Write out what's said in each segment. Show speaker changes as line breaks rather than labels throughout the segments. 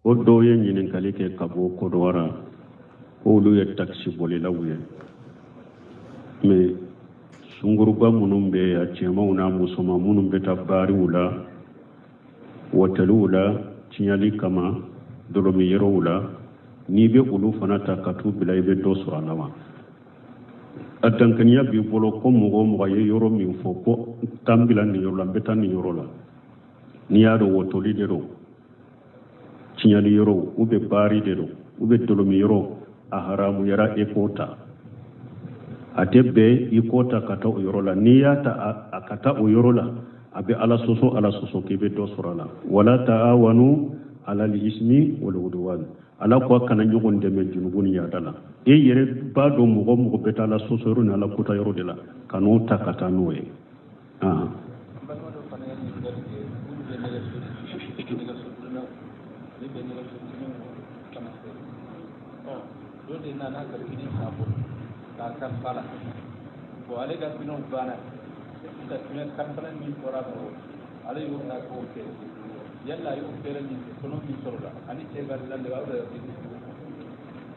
o dɔw ye ɲininkali kɛ ka bɔ Kodowara k'olu ye taxi bolilaw ye mais sunguruba minnu bɛ a cɛmanw n'a musoman minnu bɛ taa baariw la hôteliw la tiɲali kama dolomi yɔrɔw la n'i bɛ olu fana ta ka t'u bila i bɛ dɔ sɔrɔ a la wa a dankaniya b'i bolo ko mɔgɔ o mɔgɔ ye yɔrɔ min fɔ ko taa n bila nin yɔrɔ la n bɛ taa nin yɔrɔ la n'i y'a dɔn wotoli de don tiɲali yɔrɔ u bɛ baari de don u bɛ dolomi yɔrɔ a haramuyara e k'o ta a tɛ bɛn i k'o ta ka taa o yɔrɔ la n'i y'a ta a ka taa o yɔrɔ la a bɛ ala sɔsɔ k'i bɛ dɔ sɔrɔ a la wala ta'awanu alal ismi wal udwan ala ko kana ɲɔgɔn dɛmɛ junubu ni yaada la e yɛrɛ b'a dɔn mɔgɔ mɔgɔ bɛ taa ala sɔsɔ yɔrɔ ni ala kota yɔrɔ de la ka n'o ta ka taa n'o ye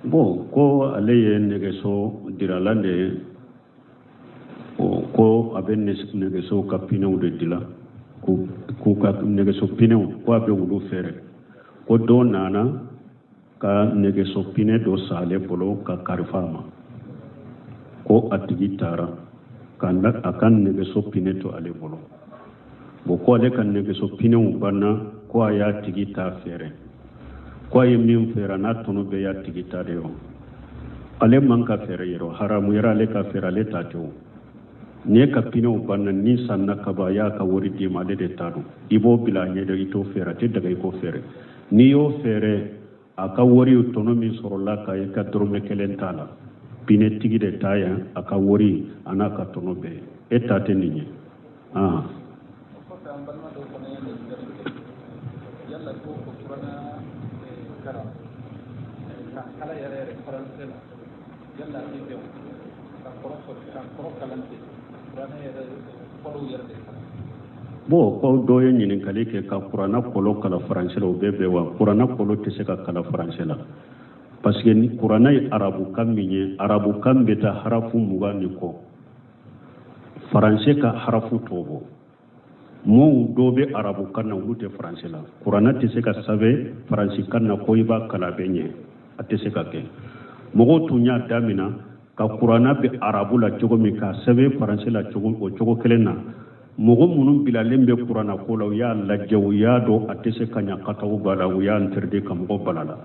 bon ko ale ye nɛgɛso diralan de ye ko a bɛ nɛgɛso ka pinɛw de dilan k'u ka nɛgɛso pinɛw ko a bɛ olu fɛɛrɛ ko dɔ nana ka nɛgɛso pinɛ dɔ san ale bolo ka karifa a ma ko a tigi taara a ka nɛgɛso pinɛ to ale bolo bon ko ale ka nɛgɛso pinɛw banna ko a y'a tigi ta fɛɛrɛ ko a ye min fɛɛrɛ n'a tɔnɔ bɛɛ y'a tigi ta de yɔrɔ ale man ka fɛɛrɛ yɔrɔ haramuyara ale ka fɛɛrɛ ale t'a kɛ o n'i ye ka pinɛw banna ni sanna kaba a y'a ka wari d'i ma ale de t'a dɔn i b'o bila a ɲɛ de i t'o fɛɛrɛ a tɛ daga i ko fɛɛrɛ n'i y'o fɛɛrɛ a ka wari tɔnɔ min sɔrɔla ka i ka dɔrɔmɛ kelen t'a la pinɛtigi de t'a yan a ka wari a n'a ka tɔnɔ bɛɛ e ta tɛ nin ye bon ko dɔ ye ɲininkali kɛ ka kuranna kɔlɔ kala faransɛ la o bɛɛ bɛɛ wa kuranna kɔlɔ tɛ se ka kala faransɛ la parce que ni kuranna ye arabukan min ye arabukan bɛ taa harafu 20 de kɔ faransɛ ka harafu t'o bɔ mɔɔw dɔw bɛ arabukan na olu tɛ faransɛ la kuranna tɛ se ka sɛbɛn faransikan na ko i b'a kala bɛ ɲɛ a tɛ se ka kɛ mɔgɔw tun y'a damina ka kuranna bɛ arabu la cogo min k'a sɛbɛn faransɛ la o cogo kelen na mɔgɔ minnu bilalen bɛ kuranna ko la u y'a lajɛ u y'a dɔn a tɛ se ka ɲɛ kataw b'a la u y'a interdit ka mɔgɔ bala la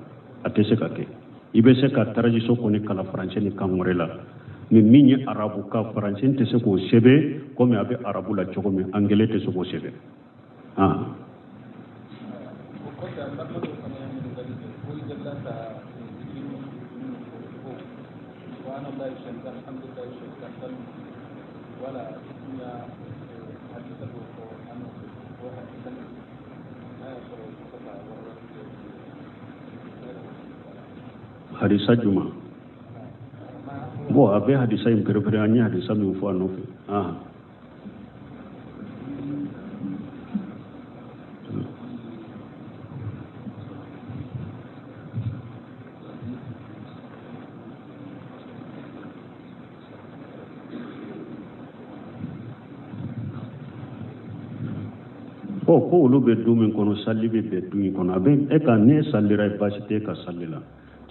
a tɛ se ka kɛ i bɛ se ka traduction kɔni kala faransɛ ni kan wɛrɛ la mais min ye arabu ka faransɛ tɛ se k'o sɛbɛn komi a bɛ arabu la cogo min angele tɛ se k'o sɛbɛn hadisa juma bon a bɛ hadisa in pɛrɛpɛrɛ an ye hadisa min fɔ a nɔfɛ ko olu bɛ du min kɔnɔ sali bɛ bɛn du in kɔnɔ a bɛ e ka ne salira baasi tɛ ka sali la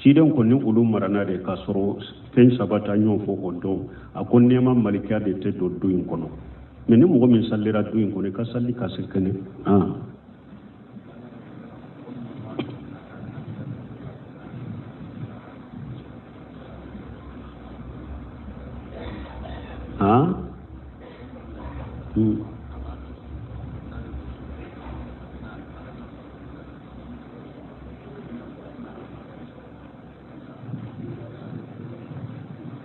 ciden kɔni olu marana de k'a sɔrɔ fɛn saba ta ɲɔgɔn fɔ o don a ko nɛɛma malikiya de tɛ don du in kɔnɔ mais ni mɔgɔ min salira du in kɔnɔ i ka sali ka se kɛnɛ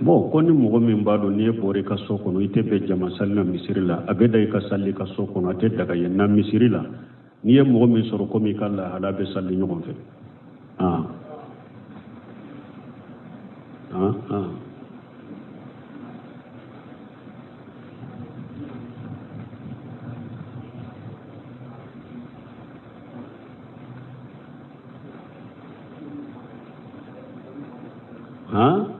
bon ko ni mɔgɔ min b'a dɔn n'i ye bɔra i ka so kɔnɔ i tɛ bɛn jama sali la misiri la a bɛ da i ka sali ka so kɔnɔ a tɛ daga yen na misiri la n'i ye mɔgɔ min sɔrɔ komi i ka lahala bɛ sali ɲɔgɔn fɛ ha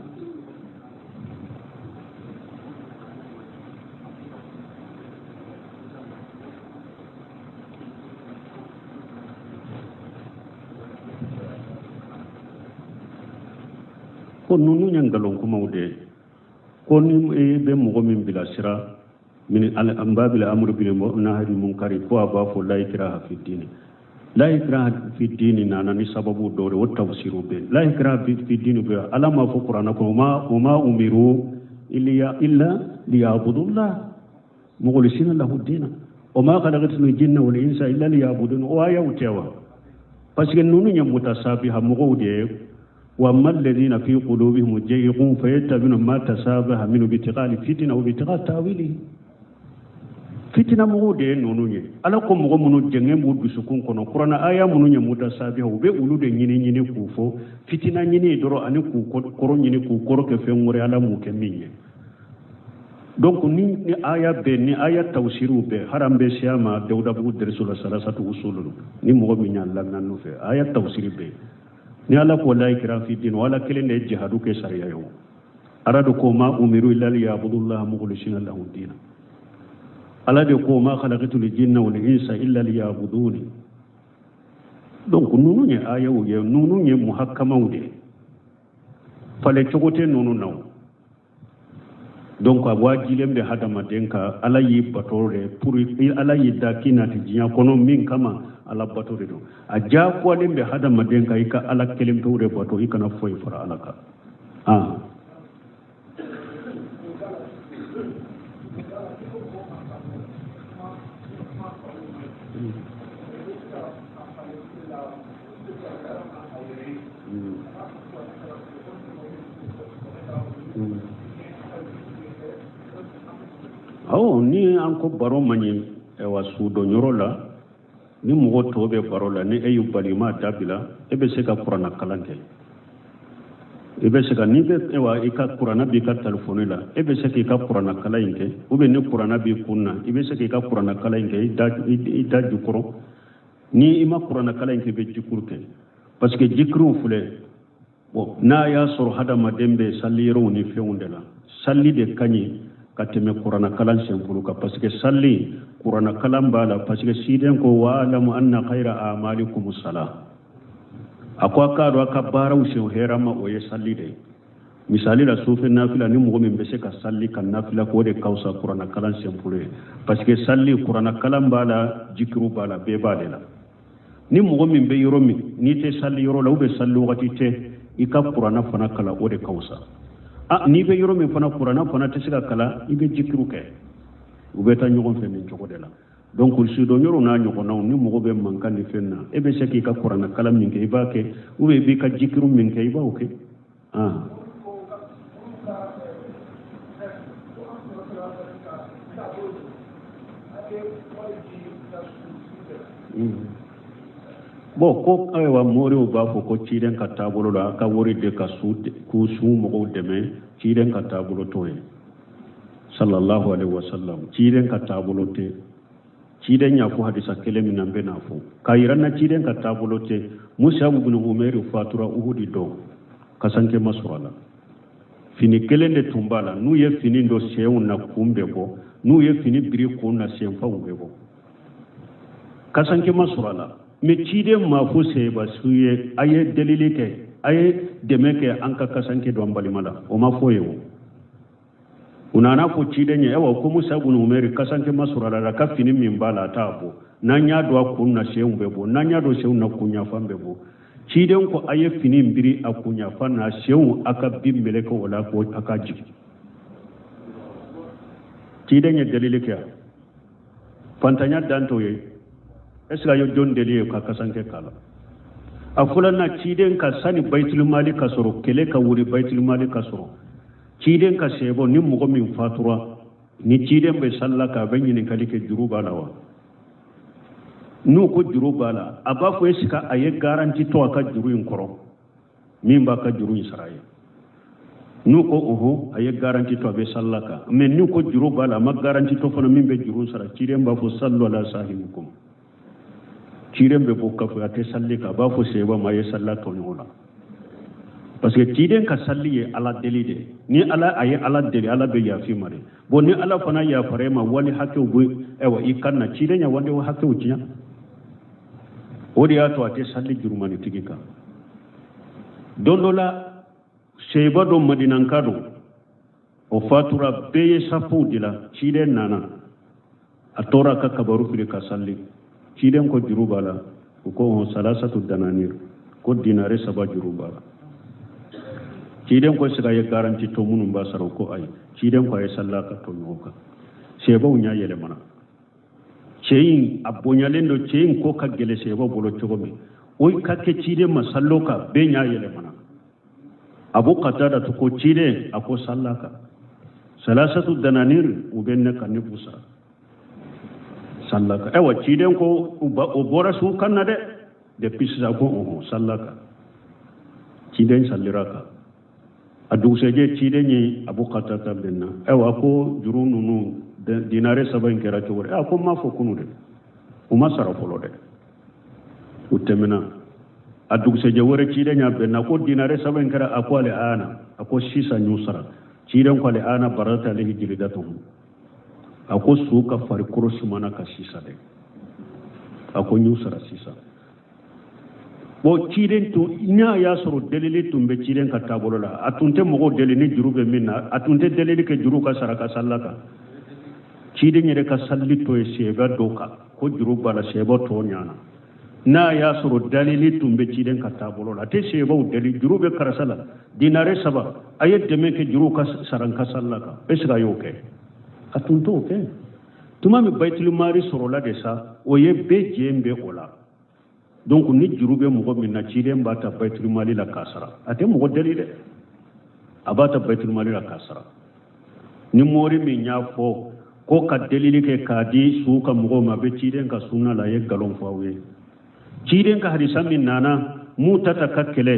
ko nunu nyangalon kuma ude ko ni be mo min bila sira min al ambabil amru bil nahy munkari ko aba fo la ikraha fi din la ikraha fi din nana ni sababu dore wa tafsiru be la ikraha fi din be alama fo qur'ana ko ma umiru illa liya'budullah mukhlisina lahu din wa ma khalaqatul jinna wal insa illa liya'budun wa yawtawa parce que nunu nyam mutasabiha mo gode وأما الذين في قلوبهم زيغ فيتبعون ما تشابه منه ابتغاء الفتنة وابتغاء تأويله فتنة مودة نونية ألاكم مغمنو جنگم بود سكون كنا قرآن آية منو متشابه وبيقولوا ده نيني كوفو فتنة نيني درو أني كورو نيني كورو كفيموري على مكمينه donc ni aya be ni aya tawsiru be haram be siama dawda bu dersul salasatu usulul ni mo mi nyalla nanu fe aya tawsiri be ni ala ko la ikra fi din wala kelen de jihadu ke sharia yo aradu ko ma umiru illa liya'budullah mukhlisina lahu din ala de ko ma khalaqatul jinna wal insa illa liya'buduni donc nunu nye aya wo ye nunu nye muhakkama wude fale chogote nunu naw donc wajilembe hadama denka ala yi batore pour ala yi dakina ti jinya kono min kama ala batore do a ja ko lembe hadama denka ika ala kelim tawre bato ikana foy fara alaka ni anko baro mani wa sudo nyorola ni mo tobe barola ni ayu balima dabila ebe se ka qur'ana kalante ebe se ka ni be wa ika qur'ana bi ka telefone la ebe se ka qur'ana kalainte ube ni qur'ana bi kunna ebe se ka qur'ana kalainte ida jukuro ni ima qur'ana kalainte be jukurke parce que jikru fule bo na ya sor hadama dembe salliro ni feundela salli de kanyi kateme qur'ana kalan sempulu ka parce que salli qur'ana kalan bala parce que siden ko wa alamu anna khayra a'malikum as-salah akwa ka do ka baraw se herama o ye salli de misali la sufi nafila ni mo min be se ka salli kan nafila ko de kausa qur'ana kalan sempulu parce que salli qur'ana kalan bala jikru bala be badela ni mo min be yoro mi ni te salli yoro la ube salli wakati te ika qur'ana fana kala o de kausa ni be yoro min fana qur'ana fana te sika kala ibe jikru ke ubeta nyogon fe min jogo de la donc si do nyoro na nyogo na ni mo be mankan ni fenna e be seki ka qur'ana kala min ke ibake ube be ka jikru min ke iba oke bo ko aywa mori o bafo ko ciiden ka tabulo la ka wori de ka suude ku suumo ko deme ciiden ka tabulo toye sallallahu alaihi wasallam ciiden ka tabulo te ciiden ya fu hadisa kelemi nambe na fu kayranna ciiden ka tabulo te musa ibn umair fatura uhudi do kasanke masrala fini kelende tumbala nu ye fini ndo seun na kumbe bo nu ye fini biri ko na semfa ube bo kasanke masrala me cide ma fu se ba suye aye dalili ke aye demeke anka kasanke do ambali mala o ma foyewo unana ko cide nya yawa ko musa ibn umair kasanke masura da ka fini min bala ta bo nanya do kunna shehu bebo nanya do shehu na kunya fambe bo cide ko aye fini mbiri akunya fana shehu aka bimmele ko wala ko aka ji cide nya dalili ke fantanya danto ye esga yo jondeli ka kasanke kala afulana ciden ka sani baitul mali kasoro kele ka wuri baitul mali kasoro ciden ka sebo ni mugo min fatura ni ciden be sallaka banyi ni kalike juruba lawa nu ko juruba la aba ko esika aye garanti to aka juru in koro min ba ka juru israel nu ko aye garanti to be sallaka men nu ko juruba la ma garanti to fona min be juru sara ciden ba fo sallu ala sahibukum cirembe bokka fu ate sallika ba fo seba ma ye sallato nyola parce que ciden ka salli ye ala deli de ni ala aye ala deli ala be yafi mare bon ni ala fana ya farema wali hakke bu ewa ikanna ciden ya wande hakke ucinya odi ya to ate salli jurmani tigika dondola seba do madinan kado o fatura beye safu dila ciden nana atora ka kabaru fili ka salli ciden ko jurubala ko salasatu dananir ko dinare saba jurubala ciden ko siga ye garanti to munum ba saro ko ay ciden ko ay sallaka to nyoka seba unya yele mana ceyin abonya lendo ceyin ko ka gele seba bolo chogomi oy kake ciden masalloka be nya yele mana abu qatada to ko ciden ako sallaka salasatu dananir ubenna kanibusa sallaka ewa ciden ko o bora su kanna de pisa ko o sallaka ciden salliraka adu seje ciden ni abu qatada benna ewa ko jurununu dinare saban kera to wore ko ma fo kunu de uma sara folo de utemena adu seje wore ciden ya benna ko dinare saban kera akwale ana ako sisa nyusara ciden ko le ana barata le hijridatuhum ako suka fari kurosu mana ka sisa de ako nyusara sisa bo ciden to ina ya soro delili tumbe ciden ka tabolo la atunte mogo delini jurube minna atunte delili ke juru ka saraka sallaka ciden yere ka salli to e seba doka ko juruba la seba to nyana na ya soro delili tumbe ciden ka tabolo la te seba u delili jurube karasala dinare saba ayet deme ke juru ka saranka sallaka esga yoke atunto ke tuma mi baitul mari soro la desa o ye be jembe ola donc ni jurube mogo minna ciden bata baitul mali la kasara ate mogo dalile abata baitul mali la kasara ni mori min ya fo ko ka dalili ke kadi suka mogo ma be ciden ka sunna la ye galon fawe ciden ka hadisa min nana mutata kakkele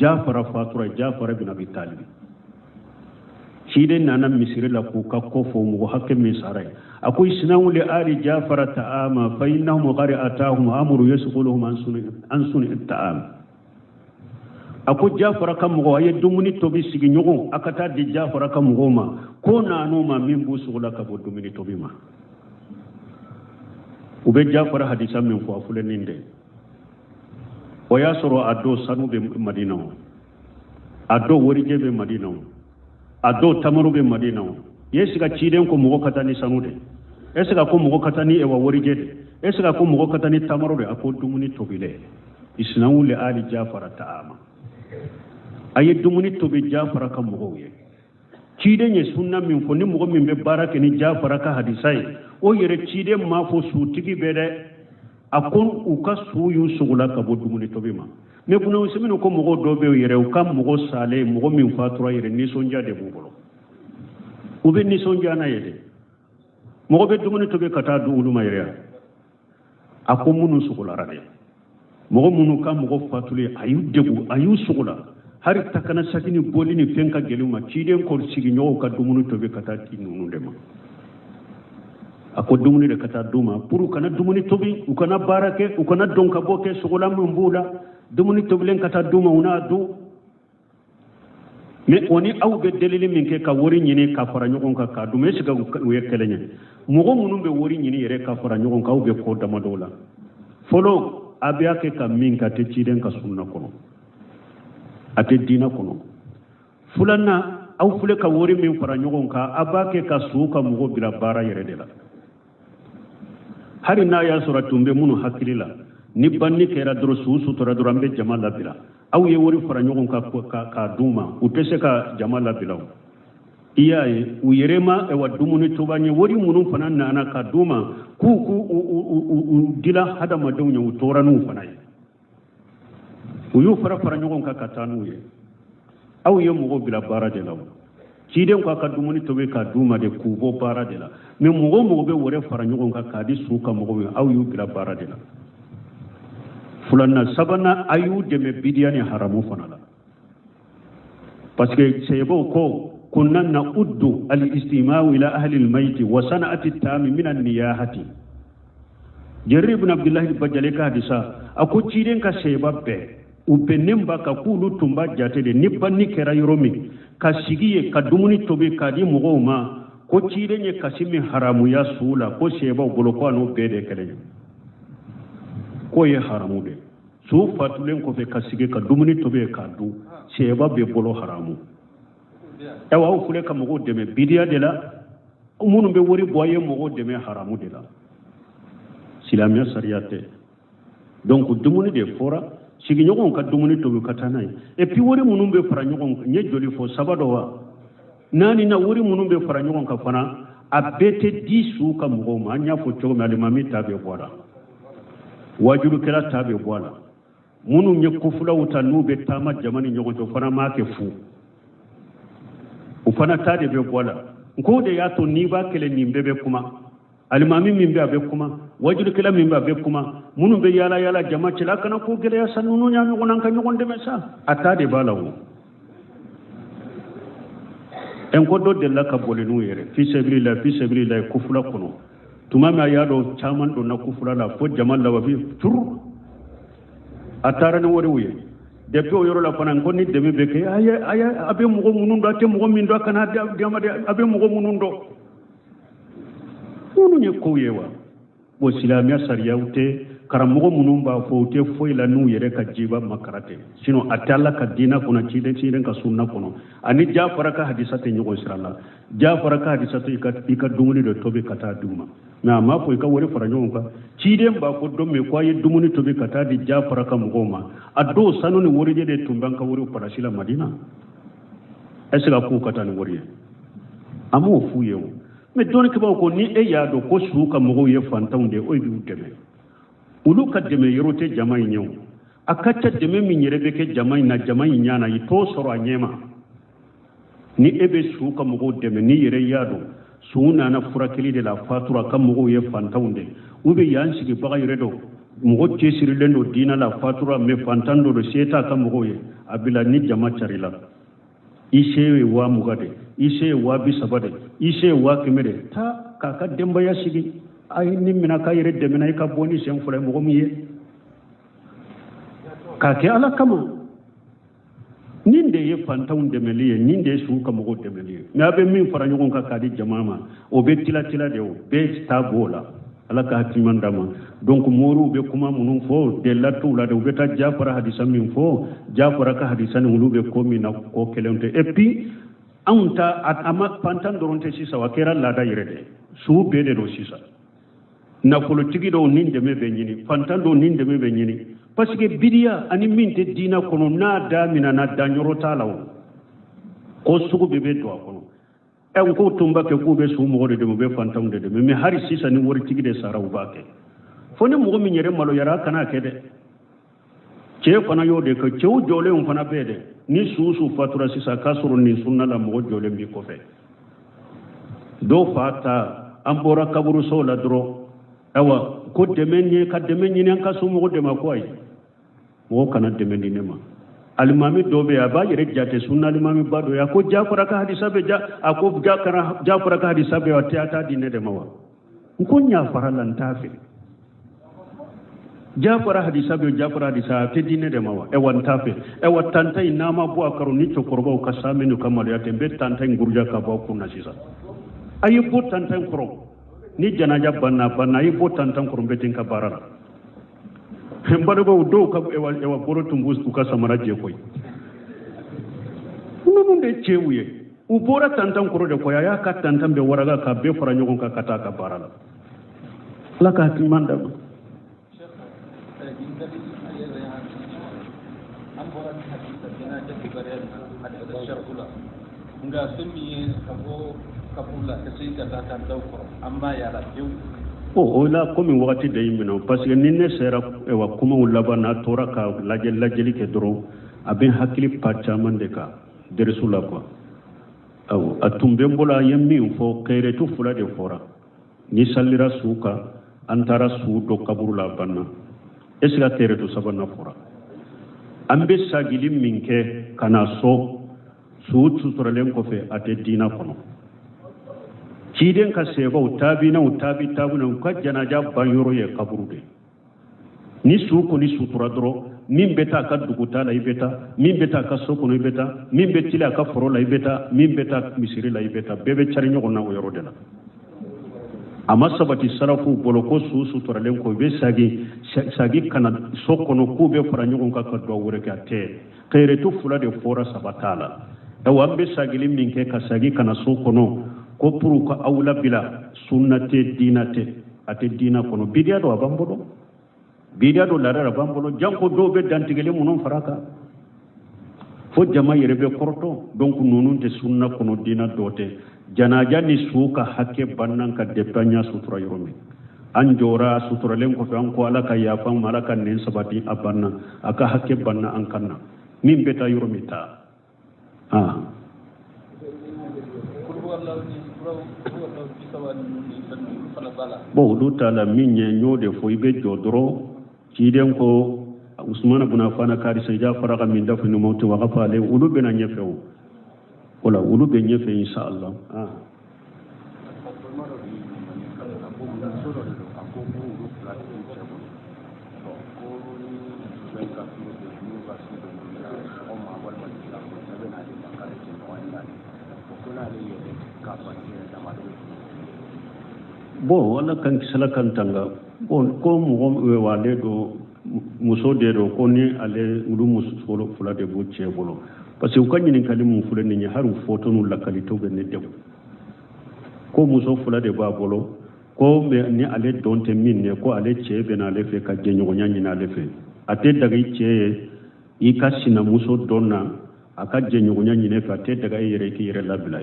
jafara fatura jafara bin abi talib ciden nana misiri la ku ka ko fo mogo hakke min sarai akoy sinawu li ali jafara ta'ama fa innahum qad atahum amru yasquluhum an suni ta'am ako jafara kam go ay dumuni to bi sigi nyogo akata di jafara kam go ma ko nanu ma min bu sugula ka bo dumuni to bi ma ube jafara hadisa min ko afule ninde o yasoro ado sanu be madina ado worije be madina ado tamaru be madina yesiga ciden ko mogo katani sanude esiga ko mogo katani ewa worigede esiga ko mogo katani tamarode ako dumuni tobile isnawu li ali jafara ta'ama aye dumuni tobi jafara ka mogo ye ciden ye sunna min ko ni mogo min be barake ni jafara ka hadisai o yere ciden ma fo sutigi bede akon uka suyu sugula ka bo dumuni tobi ma me kuna usimino ko mogo dobe yere ukam mogo sale mogo min fatura yere ni sonja de bubolo ube ni sonja na yede mogo be dumuni tobe kata du uluma yere ako munu sugula rade mogo munu ka mogo fatule ayu debu ayu sugula hari takana sakini bolini penka geluma ciden ko sigi nyogo ka dumuni tobe kata tinunu dema ako dumuni de kata duma puru kana dumuni tobi ukana barake ukana donka boke sugula mbula dumuni tobilen kata duma una du mais oni aw be delili min ke ka wori nyini ka fara nyogon ka du me siga we kelenya mogo munum be wori nyini yere ka fara nyogon ka be ko dama dola folo abia ke ka min ka te ciden ka sunna kono ate dina kono fulanna aw fule ka wori min fara nyogon ka abake ka suka mogo bila bara yere de la hari na ya suratumbe munu hakilila ni banni kera dro susu tora durambe jamala bila aw ye wori fara nyogon ka duma utese ka jamala bilaw iyaye u yerema e wadumuni tubanye wori munun fanan na ka duma ku dila hada madawnya utoranu fanai uyu fara nyogon ka katanu ye aw ye mugo bila bara de law ciden ko ka dumuni tobe ka duma de ku bo bara de la me mugo be wore fara nyogon ka kadi suka mugo aw yu bila bara de la fulanna sabana ayu deme bidiyani haramu fanala parce que sebo ko kunna na'uddu al-istima'u ila ahli al-mayt wa sana'ati at-tam min an-niyahati Jerry ibn Abdullah al-Bajali ka hadisa ako ciden ka sebabbe upenemba ka kulu tumba jate de ni banni kera yoromi ka sigiye ka dumuni tobe ka di mogo ma ko cire nye kasimi haramu ya sula ko sheba bolo ko anu bede kele ko ye haramu de su fatulen ko fe kasige ka dumuni tobe ka du sheba be bolo haramu ewa u fule ka mogo deme bidia de la munu be wori boye mogo deme haramu de la silamiya sariyate donc dumuni de fora sigi ɲɔgɔn ka dumuni tobi ka taa n'a ye et puis wari minnu bɛ fara ɲɔgɔn kan n ye joli fɔ saba dɔ wa naani na wari minnu bɛ fara ɲɔgɔn kan fana a bɛɛ tɛ di su ka mɔgɔw ma an y'a fɔ cogo min alimami ta bɛ bɔ a la wajulukɛla ta bɛ bɔ a la minnu ye kofulaw ta n'u bɛ taama jama ni ɲɔgɔn cɛ o fana m'a kɛ fu o fana ta de bɛ bɔ a la nko de y'a to n'i b'a kɛlɛ nin bɛɛ bɛ kuma alimami min bɛ a bɛ kuma wajulukɛla min bɛ a bɛ kuma minnu bɛ yaala yaala jama cɛla a kana ko gɛlɛya sa ninnu y'a ɲɔgɔn na an ka ɲɔgɔn dɛmɛ sa a ta de b'a la o n ko dɔ delila ka boli n'u yɛrɛ fi sabililahi kufula kɔnɔ tuma min a y'a dɔn caman donna kufula la fo jama laban turu a taara ni wariw ye depuis o yɔrɔ la fana n ko ni dɛmɛ bɛ kɛ a bɛ mɔgɔ minnu dɔn a tɛ mɔgɔ min dɔn a kana d'a ma dɛ a bɛ mɔgɔ minnu dɔn minnu ye kow ye wa bon silamɛya sariyaw tɛ karamɔgɔ minnu b'a fɔ u tɛ foyi la n'u yɛrɛ ka jiba makara tɛ sinon a tɛ ala ka diinɛ kɔnɔ ciden ka sunna kɔnɔ ani jafara ka hadisa tɛ ɲɔgɔn sira la jafara ka hadisa tɛ i ka dumuni dɔ tobi ka taa d'u ma mais a m'a fɔ i ka wari fara ɲɔgɔn kan ciden b'a fɔ don min ko a ye dumuni tobi ka taa di jafara ka mɔgɔw ma a dɔw sanu ni warijɛ de tun b'an ka wari parasi la madina est ce que a k'u ka taa ni wari ye a m'o f'u ye o mais dɔnnikɛbaw ko ni e y'a dɔn ko su ka mɔgɔw ye fantanw de o ye b'u dɛmɛ olu ka dɛmɛ yɔrɔ tɛ jama in ye o a ka ca dɛmɛ min yɛrɛ bɛ kɛ jama in na jama in ɲana i t'o sɔrɔ a ɲɛ ma ni e bɛ su ka mɔgɔw dɛmɛ ni yɛrɛ y'a dɔn su nana furakɛli de la fatura ka mɔgɔw ye fantanw de u bɛ yan sigibaga yɛrɛ dɔn mɔgɔ cɛsirilen don diina la fatura mais fantan dɔ don se t'a ka mɔgɔw ye a bila ni jama carila i se ye 20,000 de i se ye 30,000 de i se ye 100,000 de taa k'a ka denbaya sigi ayi ni mina k'a yɛrɛ dɛmɛna i ka bɔ ni sen fila ye mɔgɔ min ye k'a kɛ ala kama nin de ye fantanw dɛmɛli ye nin de ye sugu ka mɔgɔw dɛmɛli ye mais a bɛ min fara ɲɔgɔn kan k'a di jama ma o bɛ tila de o bɛɛ taa b'o la ala ka hakiliman d'a ma donc moriw bɛ kuma minnu fɔ delila t'u la de u bɛ taa jafara hadisa min fɔ jafara ka hadisa ni olu bɛ ko min na ko kɛlɛw tɛ et puis anw ta a ma fantan dɔrɔn tɛ sisan a kɛra laada yɛrɛ de sugu bɛɛ de don sisan nafolotigi dɔw nin dɛmɛ bɛ ɲini fantan dɔw nin dɛmɛ bɛ ɲini parce que bidiya ani min tɛ diina kɔnɔ n'a da minana danyɔrɔ t'a la o ko sugu bɛɛ bɛ don a kɔnɔ n ko tun b'a kɛ k'u bɛ su mɔgɔ de dɛmɛ u bɛ fantanw de dɛmɛ mais hali sisan ni waritigi de sara u b'a kɛ fo ni mɔgɔ min yɛrɛ maloyara a kana kɛ dɛ cɛ fana y'o de kɛ cɛw jɔlenw fana bɛɛ dɛ ni su fatura sisan k'a sɔrɔ nin sunna la mɔgɔ jɔlen b'i kɔfɛ dɔw fa ta an bɔra kaburusow la dɔrɔn awa ko dɛmɛ ɲɛ ka dɛmɛ ɲini an ka somɔgɔ dɛmɛ ko ayi mɔgɔ kana dɛmɛ di ne ma alimami dɔ bɛ yen a b'a yɛrɛ jate sunna alimami ba dɔ ye a ko jafara ka hadisa bɛ a ko jafara ka hadisa bɛ a t'a di ne de ma wa n ko n y'a fara la n t'a fɛ jafara hadisa bɛ jafara hadisa a tɛ di ne de ma wa ɛwa n t'a fɛ ɛwa tanta in n'a ma bɔ a kɔrɔ ni cɛkɔrɔbaw ka sa min n'u ka maloya tɛ n bɛ tanta in guruja ka bɔ a kun na sisan a ye bɔ tanta in kɔrɔ ni janaja banna a ye bɔ tantan kɔrɔ n bɛ ten ka baara la n balimaw dɔw ka ewa bolo tun b'u ka samara jɛ koyi ninnu de cɛw ye u bɔra tantan kɔrɔ de koyi a y'a ka tantan bɛɛ waraga k'a bɛɛ fara ɲɔgɔn kan ka taa a ka baara la ala ka hakiliman d'a ma
nka fɛn min ye ka bɔ kaburu la ka se ka taa tantaw kɔrɔ an b'a yala pewu
o la komi wagati de y'i minɛ parce que ni ne sera kumaw laban n'a tora ka lajɛli kɛ dɔrɔn a bɛ hakili pa caman de kan dɛrɛsu la quoi awɔ a tun bɛ n bolo a ye min fɔ kɛyɛrɛtu fila de fɔra ni salira su kan an taara su dɔ kaburu la a banna est ce que kɛyɛrɛtu sabanan fɔra an bɛ sagili min kɛ ka na sɔ su suturalen kɔfɛ a tɛ diina kɔnɔ ciden ka sebaw taabinaw ka janaja ban yɔrɔ ye kaburu de ni su kɔni sutura dɔrɔn min beta ka duguta la ibeta min beta ka sokono ibeta min betila ka foro la ibeta min beta misiri la ibeta bebe cari ɲɔgɔn na o yɔrɔ de la ama sabati sarafu bolo ko su toralen ko be sagi kana sokono ku be fara ɲɔgɔn ka do wure ka te kairetu fula de fora sabatala ewa be sagili min ke ka sagi kana sokono ko puru ka awla bila sunnate dinate ate dina kono bidia do abambodo bidia do lara abambodo janko do be dantigele munon faraka fo jama yere be korto donc nunun te sunna kono dina dote janaja ni suka hakke bannan ka depanya sutura yoromi anjora sutura len ko an ko ala ka yafan malaka nen sabati abanna aka hakke banna an kanna min beta yoromi ta bo du tala min nye nyode fo ibe jodro ciden ko usman ibn affan kari sayja faraga min dafu no mawti wa qafale ulu bena nyefew wala ulu be nyefe inshallah bo wala kan kisala kan tanga bon ko mo wale do muso de do ko ni ale ulu muso solo fula de bo chebolo parce que kan ni kalimu fula ni haru foto nu lakali to be ne de ko muso fula de ba bolo ko me ni ale donte min ne ko ale chebe na ale fe ka jenyo nyanyi na ale fe ate daga iche i kasina muso donna aka jenyo nyanyi ne fa te daga yere ki yere labila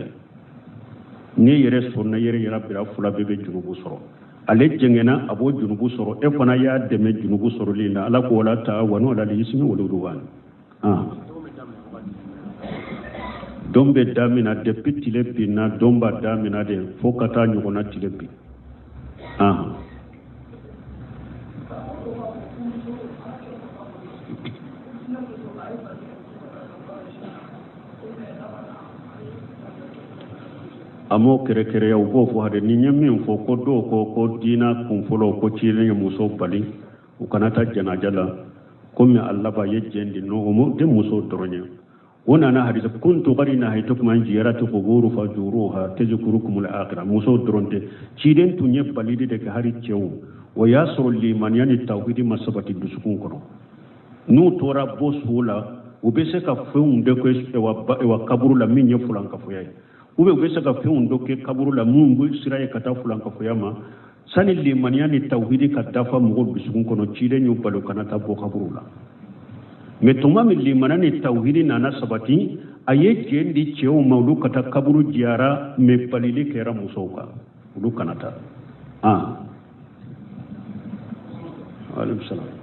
ni yere sonna yere yara bira fula bebe junubu soro ale jengena abo junubu soro e fana ya deme junubu soro lina ala ko wala ta wano ala yismi wala duwan dombe damina de pitile bina domba damina de fokata nyogona tilebi amo kere kere ya ugo fo hade ni nyami fo ko do ko dina kun folo ko chile muso bali u kanata janajala ko mi Allah ba yejendi no mo de muso doronya wona na hadisa kuntu qarina haytukum an ziyarati qubur fajuruha tazkurukum al-akhirah muso doronte chiden tunye balide de hari chew wa yasru liman yani tawhidi masabati dusukun kono nu tora bosula ubese ka feunde ko e wa kaburu la minye fulanka foyai ube ubesa ka feundo ke kaburu la mungu siraye kata fulanka foyama sani liman yani tawhidi ka dafa mugo dusukun kono chiden nyu balo kanata bo kaburu la metuma milli manani tawhidi nana sabati aye jendi cheo mawdu kata kaburu jiara me palili kera musoka ulu kanata alaykum salam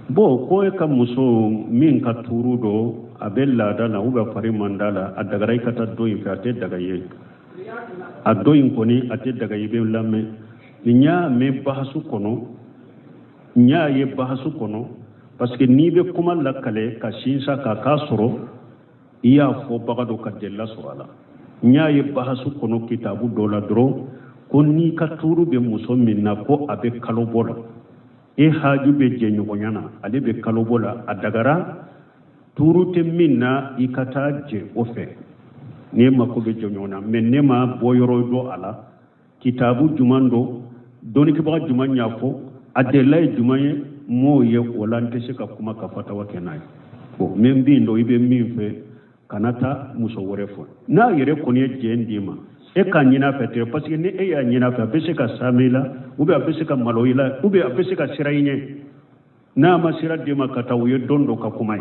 bo ko e kam muso min ka turu do abella dana uba fari mandala adagarai kata do in fate daga ye addo in koni ate daga yibe lamme nya me bahasu kono nya ye bahasu kono parce que ni be kuma lakale ka shinsa ka kasoro iya fo bagado ka della surala nya ye bahasu kono kitabu dola dro ko ni ka turu be muso min na ko abe kalo bola e haju be je nyogonyana ale be kalo bola adagara turu te min na ikata je ofe ne ma ko be jonyona men ne ma boyoro do ala kitabu jumando doni ke ba jumanya fo adelay jumaye mo ye wolante se ka kuma ka fata wa kenai bo men bi ndo ibe min fe kanata muso wore fo na yere koni je ndima e ka nyina fete parce que ne e ya nyina fa be se ka samila ube a be se ka maloila ube a be se ka siraine na masira de makata uye dondo ka kumai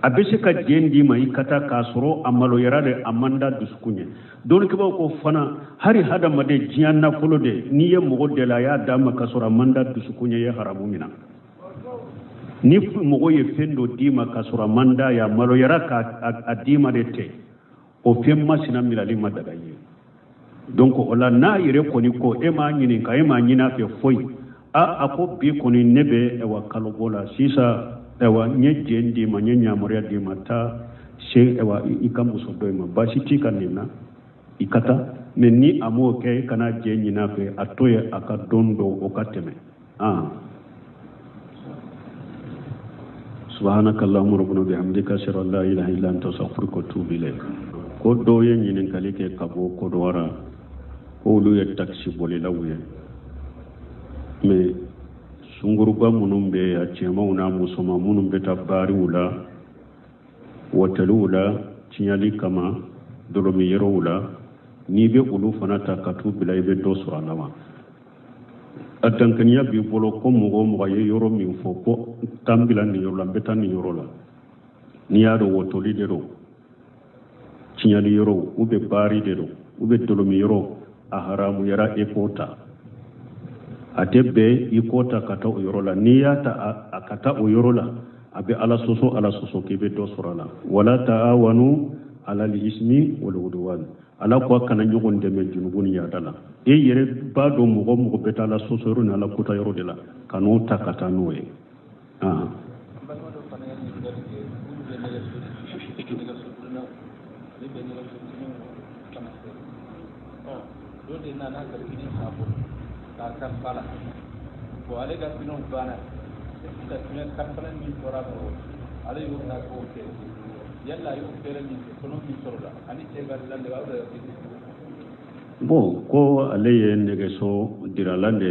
a be se ka je ndima ikata kasoro amalo yarade amanda duskunye don ke ba ko fana hari hada made jianna folode ni ye mogo de la ya dama kasoro amanda duskunye ye haramu mina ni mogo ye fendo dima kasoro amanda ya malo yaraka adima de te o femma sina milali madaga ye donc ola na yere koni ko e ma nyini ka e ma nyina fe foy a ko bi koni nebe e wa kalo bola sisa e wa nye jendi ma nye nyamore di mata she e wa ikamu so do ma bashi tika nina ikata men ni amo ke kana je nyina fe atoye aka dondo o kateme subhanakallahumma rabbana bihamdika ashhadu an la ilaha illa anta astaghfiruka wa atubu ilayk ko do ye nyinin kalike kabo ko do wara olu ye taxi boli lawye mais sunguruba munum be ya cemaw na musoma munum be tabari wula watalu wula tinyali kama dolomi yero wula ni be olu fana ta katu bila ibe do sura lawa atankaniya bi bolo ko mogo ye yoro min fo ko tambila ni yoro la beta ni yoro la ni ya do wotoli de do tinyali yoro ube bari de do ube dolomi yoro a haramu yara ekota atebe ikota kata o yoro la niyata akata o yoro la abe ala soso kebe do sorala wala taawanu ala al-ismi wal udwan ala ko kana nyogon deme junubun ya dala e yere ba do mogo beta la soso ro na la kota yoro de la kanu takata noe
dole na na karfi ne sabo ka kan fala ko ale ga pinon bana da pinon kamfanin min tora ko ale yo na ko ke yalla yo fere min ko no min sorda ani te ga lalle wa da
bon ko ale ye nege so diralande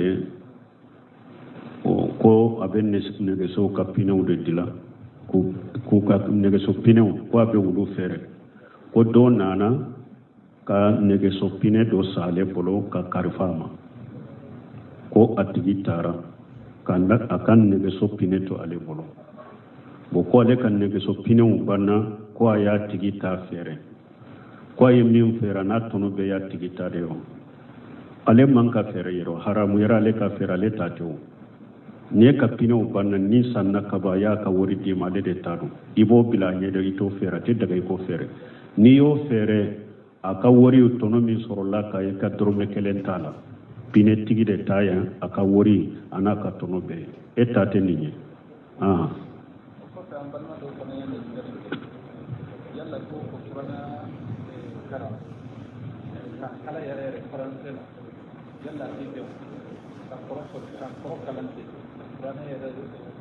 ko abe nege so ka pinon de dila ko ka nege so pinon ko abe wudu fere ko do nana ka nege so pine do sale bolo ka karfama ko atigi tara kanda akan nege so pine to ale bolo bo ko ale kan nege so pine banna ko aya tigi ta fere ko ay min fere na tono be ya tigi ta de o ale man ka fere yero haramu yara ale ka fere ale ta to ne ka pine banna ni sanna ka ba ya ka wori di male de taro ibo bila nye de ito fere te daga iko fere ni yo fere aka wori tono min sorola ka e ka dorome kelen tala pine tigi de taya aka wori ana ka tono be etate ninye
ko ta ambalma do ko ne yalla ko qur'ana kara kala yare reference yalla ti be ka ko kalante qur'ana yare